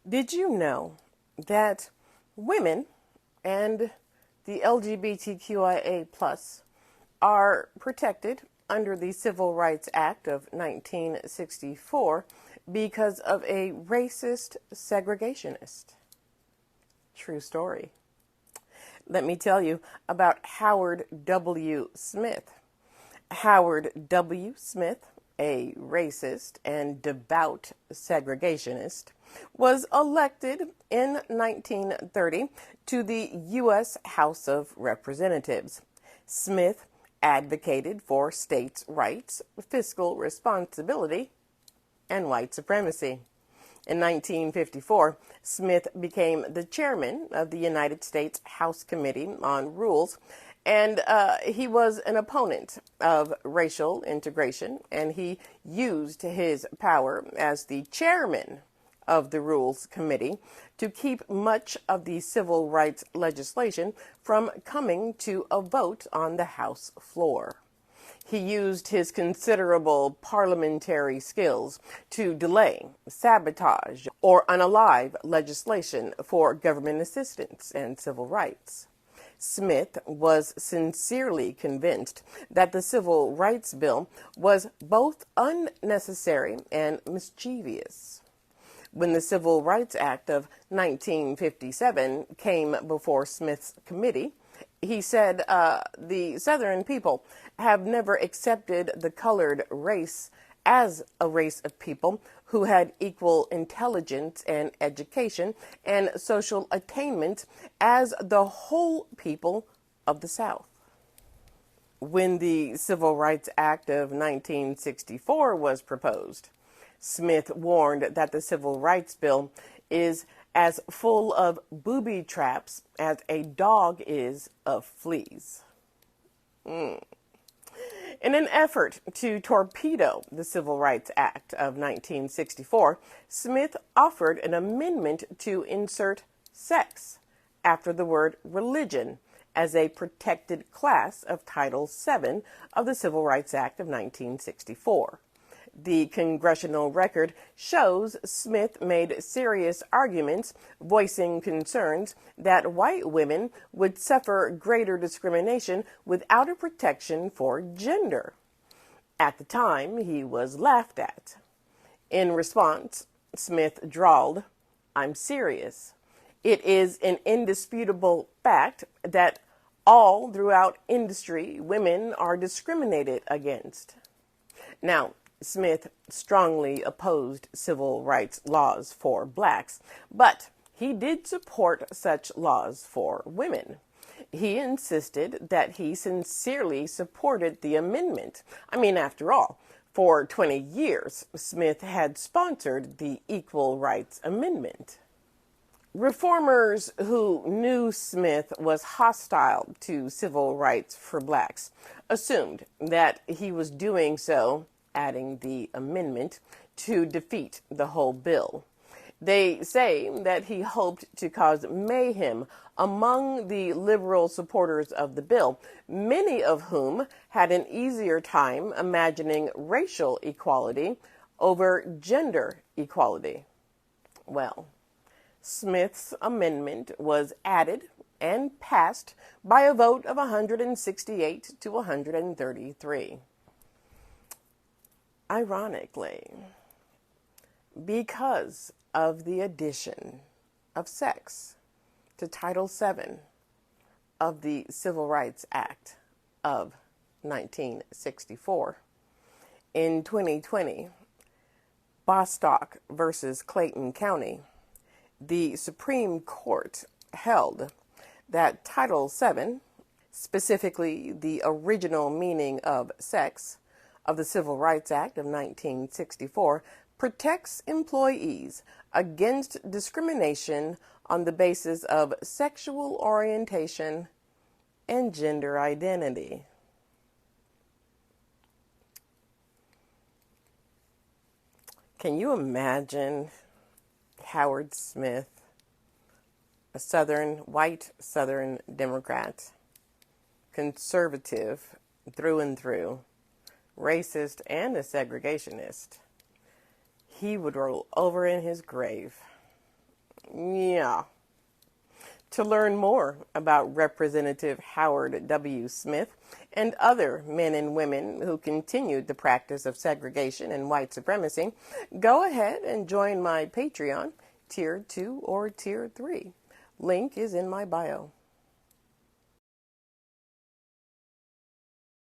Did you know that women and the LGBTQIA plus are protected under the Civil Rights Act of 1964 because of a racist segregationist? True story. Let me tell you about Howard W. Smith. Howard W. Smith, a racist and devout segregationist, was elected in 1930 to the U.S. House of Representatives. Smith advocated for states' rights, fiscal responsibility, and white supremacy. In 1954, Smith became the chairman of the United States House Committee on Rules, and he was an opponent of racial integration, and he used his power as the chairman of the Rules Committee to keep much of the civil rights legislation from coming to a vote on the House floor. He used his considerable parliamentary skills to delay, sabotage, or unalive legislation for government assistance and civil rights. Smith was sincerely convinced that the Civil Rights Bill was both unnecessary and mischievous. When the Civil Rights Act of 1957 came before Smith's committee, he said, the Southern people have never accepted the colored race as a race of people who had equal intelligence and education and social attainment as the whole people of the South. When the Civil Rights Act of 1964 was proposed, Smith warned that the Civil Rights Bill is as full of booby traps as a dog is of fleas. In an effort to torpedo the Civil Rights Act of 1964, Smith offered an amendment to insert sex after the word religion as a protected class of Title VII of the Civil Rights Act of 1964. The congressional record shows Smith made serious arguments voicing concerns that white women would suffer greater discrimination without a protection for gender. At the time, he was laughed at. In response, Smith drawled, "I'm serious. It is an indisputable fact that all throughout industry, women are discriminated against." Now, Smith strongly opposed civil rights laws for blacks, but he did support such laws for women. He insisted that he sincerely supported the amendment. After all, for 20 years, Smith had sponsored the Equal Rights Amendment. Reformers who knew Smith was hostile to civil rights for blacks assumed that he was doing so, adding the amendment, to defeat the whole bill. They say that he hoped to cause mayhem among the liberal supporters of the bill, many of whom had an easier time imagining racial equality over gender equality. Well, Smith's amendment was added and passed by a vote of 168 to 133. Ironically, because of the addition of sex to Title VII of the Civil Rights Act of 1964, in 2020, Bostock versus Clayton County, the Supreme Court held that Title VII, specifically the original meaning of sex, of the Civil Rights Act of 1964 protects employees against discrimination on the basis of sexual orientation and gender identity. Can you imagine Howard Smith, a white Southern Democrat, conservative through and through, racist and a segregationist? He would roll over in his grave. Yeah. To learn more about Representative Howard W. Smith and other men and women who continued the practice of segregation and white supremacy, go ahead and join my Patreon, Tier 2 or Tier 3. Link is in my bio.